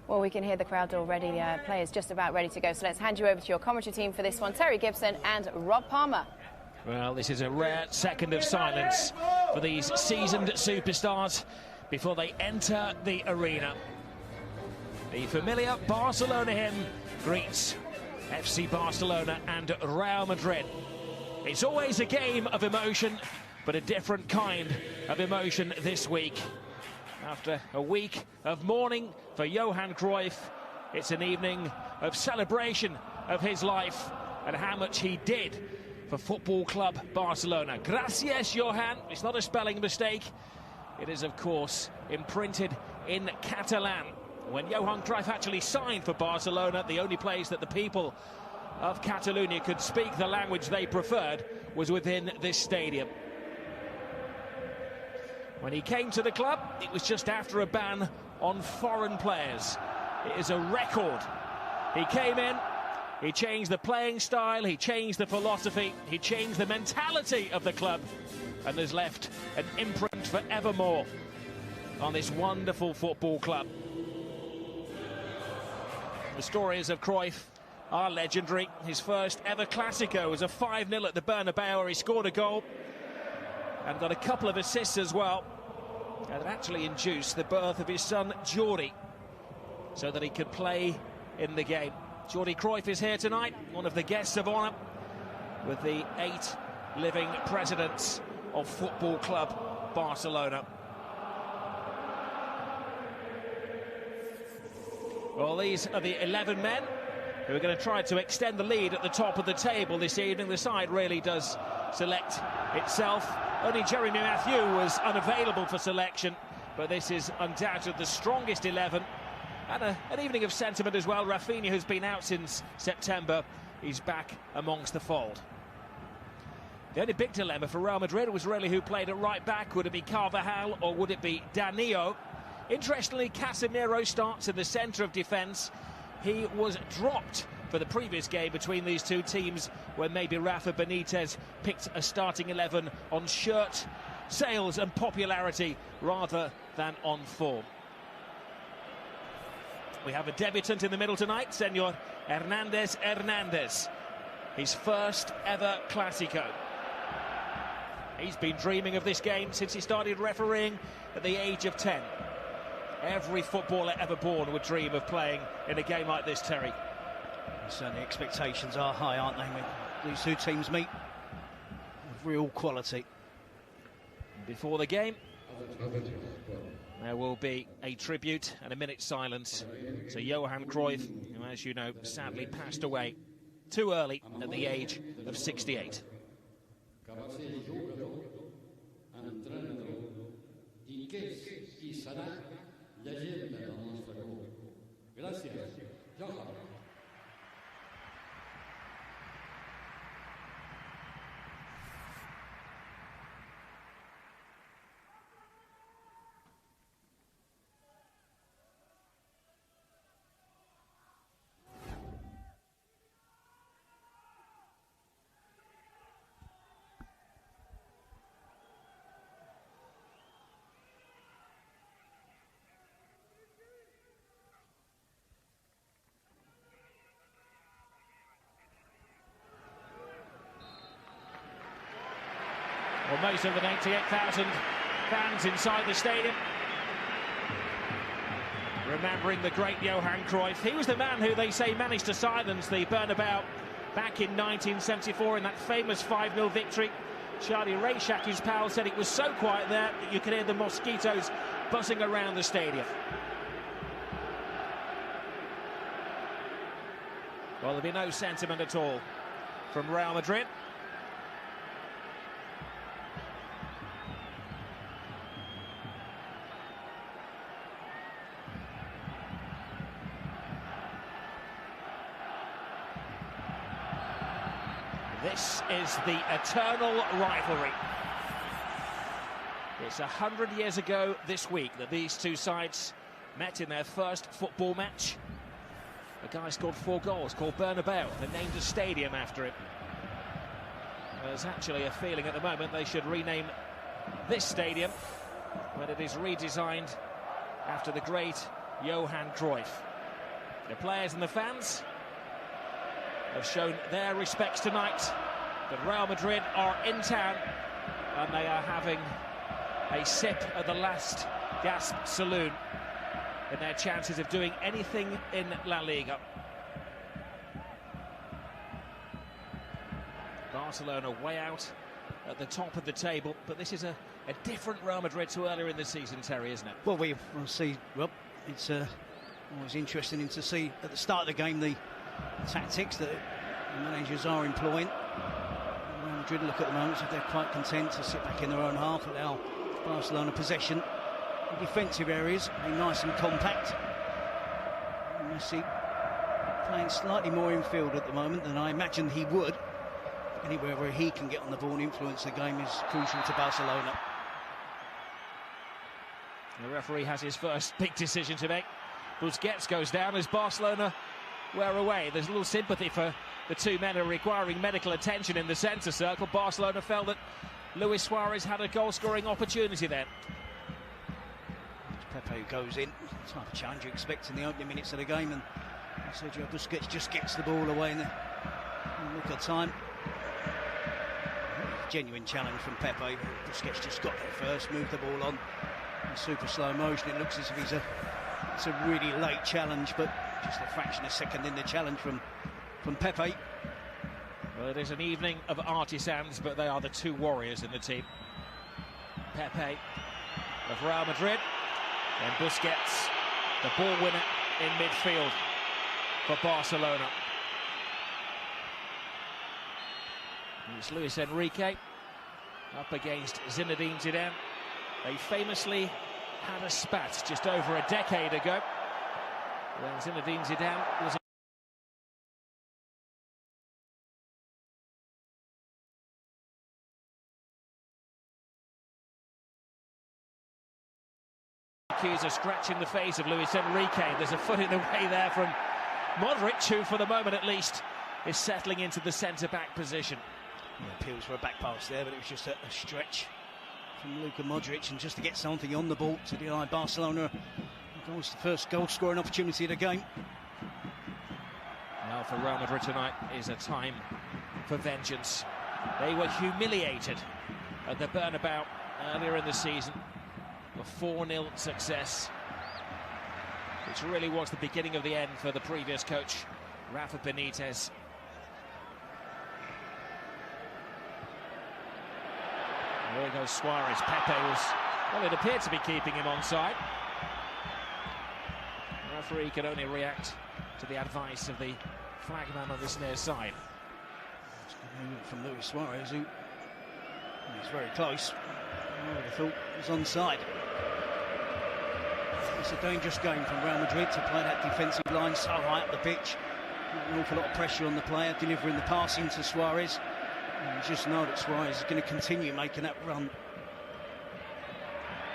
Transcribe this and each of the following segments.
Well, we can hear the crowd already. The players just about ready to go. So let's hand you over to your commentary team for this one. Terry Gibson and Rob Palmer. Well, this is a rare second of silence for these seasoned superstars before they enter the arena. The familiar Barcelona hymn greets FC Barcelona and Real Madrid. It's always a game of emotion, but a different kind of emotion this week. After a week of mourning for Johan Cruyff, it's an evening of celebration of his life and how much he did for Football Club Barcelona. Gracias, Johan. It's not a spelling mistake. It is, of course, imprinted in Catalan. When Johan Cruyff actually signed for Barcelona, the only place that the people of Catalonia could speak the language they preferred was within this stadium. When he came to the club, it was just after a ban on foreign players. It is a record. He came in, he changed the playing style, he changed the philosophy, he changed the mentality of the club, and has left an imprint forevermore on this wonderful football club. The stories of Cruyff are legendary. His first ever Clasico was a 5-0 at the Bernabeu, where he scored a goal and got a couple of assists as well. And it actually induced the birth of his son Jordi, so that he could play in the game. Jordi Cruyff is here tonight, one of the guests of honour, with the 8 living presidents of Football Club Barcelona. Well, these are the 11 men who are going to try to extend the lead at the top of the table this evening. The side really does select itself. Only Jeremy Mathieu was unavailable for selection, but this is undoubtedly the strongest 11. And an evening of sentiment as well. Rafinha, who's been out since September, he's back amongst the fold. The only big dilemma for Real Madrid was really who played at right back. Would it be Carvajal or would it be Danilo? Interestingly, Casemiro starts in the centre of defence. He was dropped for the previous game between these two teams, where maybe Rafa Benitez picked a starting 11 on shirt sales and popularity rather than on form. We have a debutant in the middle tonight, Senor Hernandez. His first ever Clasico. He's been dreaming of this game since he started refereeing at the age of 10. Every footballer ever born would dream of playing in a game like this, Terry. Certainly expectations are high, aren't they, when these two teams meet? With real quality. Before the game, there will be a tribute and a minute's silence to Johan Cruyff, who, as you know, sadly passed away too early at the age of 68. Well, most of the 98,000 fans inside the stadium remembering the great Johan Cruyff. He was the man who they say managed to silence the Bernabeu back in 1974 in that famous 5-0 victory. Charlie Rayshak, his pal, said it was so quiet there that you could hear the mosquitoes buzzing around the stadium. Well, there'll be no sentiment at all from Real Madrid. This is the eternal rivalry. It's 100 years ago this week that these two sides met in their first football match. A guy scored 4 goals, called Bernabeu. They named a stadium after him. There's actually a feeling at the moment they should rename this stadium when it is redesigned after the great Johan Cruyff. The players and the fans have shown their respects tonight, but Real Madrid are in town and they are having a sip at the last gasp saloon in their chances of doing anything in La Liga. Barcelona way out at the top of the table, but this is a different Real Madrid to earlier in the season, Terry, isn't it? Well, we'll see, Rob. It's always interesting to see at the start of the game the tactics that the managers are employing. Real Madrid look at the moment if they're quite content to sit back in their own half, allow Barcelona possession. The defensive areas are nice and compact. And Messi playing slightly more in field at the moment than I imagined he would. Anywhere where he can get on the ball and influence the game is crucial to Barcelona. The referee has his first big decision to make. Busquets goes down as Barcelona wear away. There's a little sympathy for the two men who are requiring medical attention in the centre circle. Barcelona felt that Luis Suarez had a goal-scoring opportunity then. Pepe goes in, type of challenge you expect in the opening minutes of the game, and Sergio Busquets just gets the ball away in the look of time. Genuine challenge from Pepe. Busquets just got there first, moved the ball on in super slow motion. It looks as if it's a really late challenge, but just a fraction of a second in the challenge from Pepe. Well, it is an evening of artisans, but they are the two warriors in the team. Pepe of Real Madrid, and Busquets, the ball winner in midfield for Barcelona. It's Luis Enrique up against Zinedine Zidane. They famously had a spat just over a decade ago when Zinedine Zidane was accused of scratching the face of Luis Enrique. There's a foot in the way there from Modric, who for the moment at least is settling into the centre-back position. Appeals for a back pass there, but it was just a stretch from Luka Modric, and just to get something on the ball to deny Barcelona the first goal-scoring opportunity of the game. Now for Real Madrid tonight is a time for vengeance. They were humiliated at the Bernabeu earlier in the season. A 4-0 success, which really was the beginning of the end for the previous coach, Rafa Benitez. There goes Suarez. Pepe was, well, it appeared to be keeping him onside. The referee could only react to the advice of the flagman on this near side. It's a good movement from Luis Suarez, who he's very close. I would have thought he was onside. It's a dangerous game from Real Madrid to play that defensive line so high up the pitch. An awful lot of pressure on the player, delivering the pass into Suarez. And you just know that Suarez is going to continue making that run.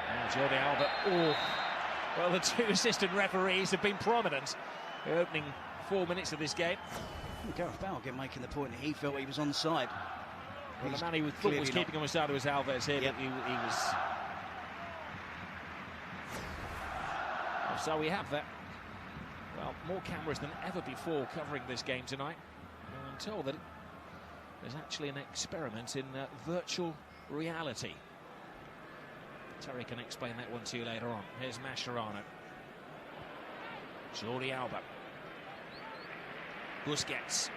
And Jordi Alba. Oh, well, the two assistant referees have been prominent in the opening 4 minutes of this game. Gareth Bale again making the point that he felt he was onside. Well, the man he thought was keeping on his side was Alves here, but he was. So we have that. Well, more cameras than ever before covering this game tonight. And I'm told that there's actually an experiment in virtual reality. Terry can explain that one to you later on. Here's Mascherano. Jordi Alba. Busquets.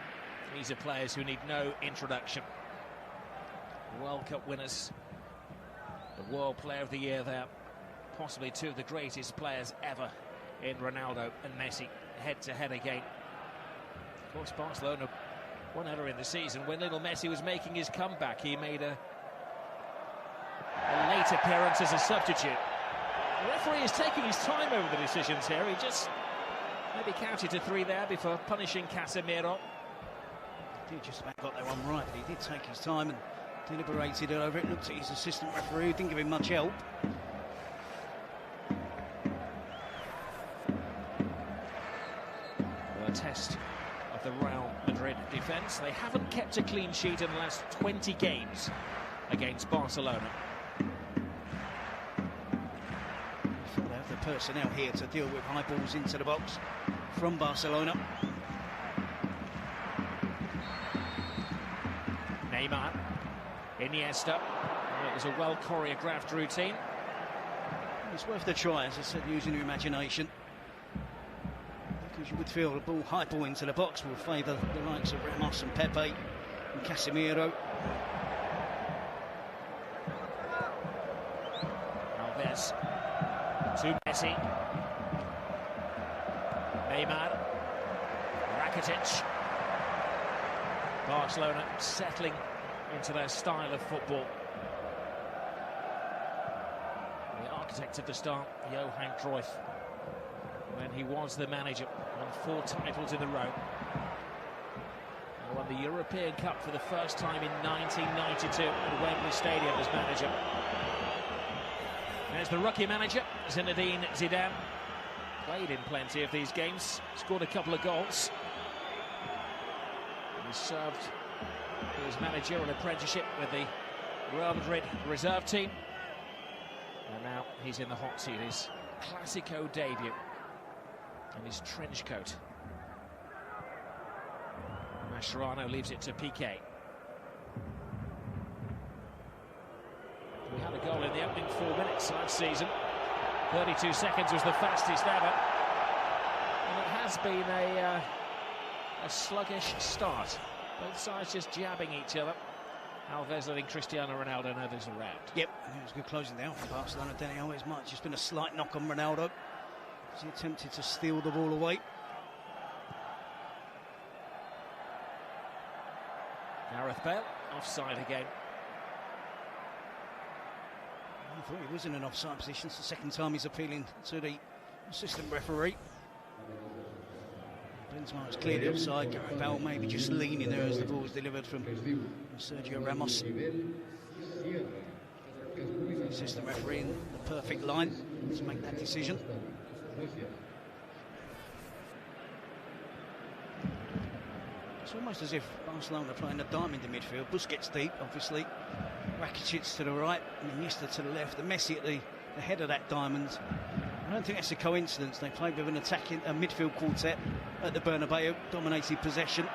These are players who need no introduction. World Cup winners. The World Player of the Year there. Possibly two of the greatest players ever in Ronaldo and Messi, head-to-head again. Of course, Barcelona won earlier in the season when little Messi was making his comeback. He made a late appearance as a substitute. The referee is taking his time over the decisions here. He just maybe counted to 3 there before punishing Casemiro. He just about got that one right, but he did take his time and deliberated over it. Looked at his assistant referee, didn't give him much help. A test of the Real Madrid defence. They haven't kept a clean sheet in the last 20 games against Barcelona. They have the personnel here to deal with high balls into the box. from Barcelona. Neymar, Iniesta. Well, it was a well-choreographed routine. It's worth the try, as I said, using your imagination. Because you would feel the high ball into the box will favour the likes of Ramos and Pepe and Casemiro. Alves to Messi. Neymar. Rakitic. Barcelona settling into their style of football. The architect of the start, Johan Cruyff, when he was the manager, won 4 titles in a row. He won the European Cup for the first time in 1992 at Wembley Stadium as manager. There's the rookie manager, Zinedine Zidane. Played in plenty of these games, scored a couple of goals. He served his managerial apprenticeship with the Real Madrid reserve team. And now he's in the hot seat, his Clasico debut and his trench coat. Mascherano leaves it to Piqué. We had a goal in the opening 4 minutes last season. 32 seconds was the fastest ever. And it has been a sluggish start. Both sides just jabbing each other. Alves letting Cristiano Ronaldo know there's a round. Yep, it was good closing down for Barcelona. Dani Alves might have just been a slight knock on Ronaldo as he attempted to steal the ball away. Gareth Bale, offside again. I thought he was in an offside position. It's the second time he's appealing to the assistant referee. Benzema was clearly offside. Gareth Bale maybe just leaning there as the ball was delivered from Sergio Ramos. The assistant referee in the perfect line to make that decision. It's almost as if Barcelona are playing a diamond in midfield. Busquets deep, obviously. Rakitic to the right, and Iniesta to the left. And Messi at the head of that diamond. I don't think that's a coincidence. They played with an attacking midfield quartet at the Bernabeu, dominated possession.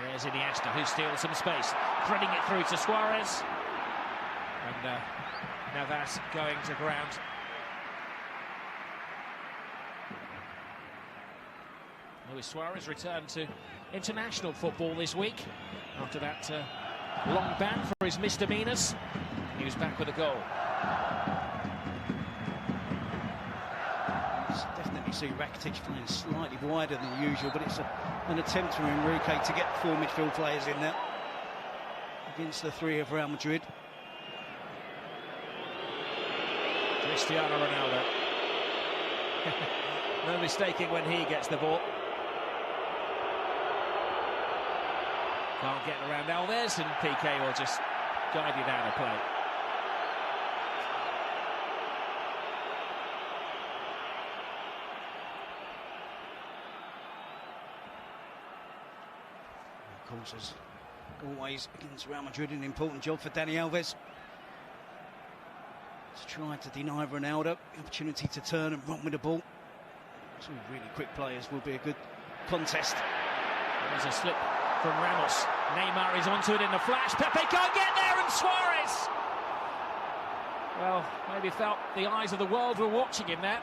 There's Iniesta, who steals some space, threading it through to Suarez. And now that's going to ground. Luis Suarez returned to international football this week after that long ban for his misdemeanors. He was back with a goal. Definitely see Rakitic playing slightly wider than usual, but it's an attempt from Enrique to get 4 midfield players in there against the 3 of Real Madrid. Cristiano Ronaldo. No mistaking when he gets the ball. Can't get around Alves, and Piqué will just guide you down the play. Of course, as always against Real Madrid, an important job for Dani Alves. To try to deny Ronaldo the opportunity to turn and run with the ball. 2 really quick players will be a good contest. There's a slip from Ramos. Neymar is onto it in the flash. Pepe can't get there, and Suarez! Well, maybe felt the eyes of the world were watching him there.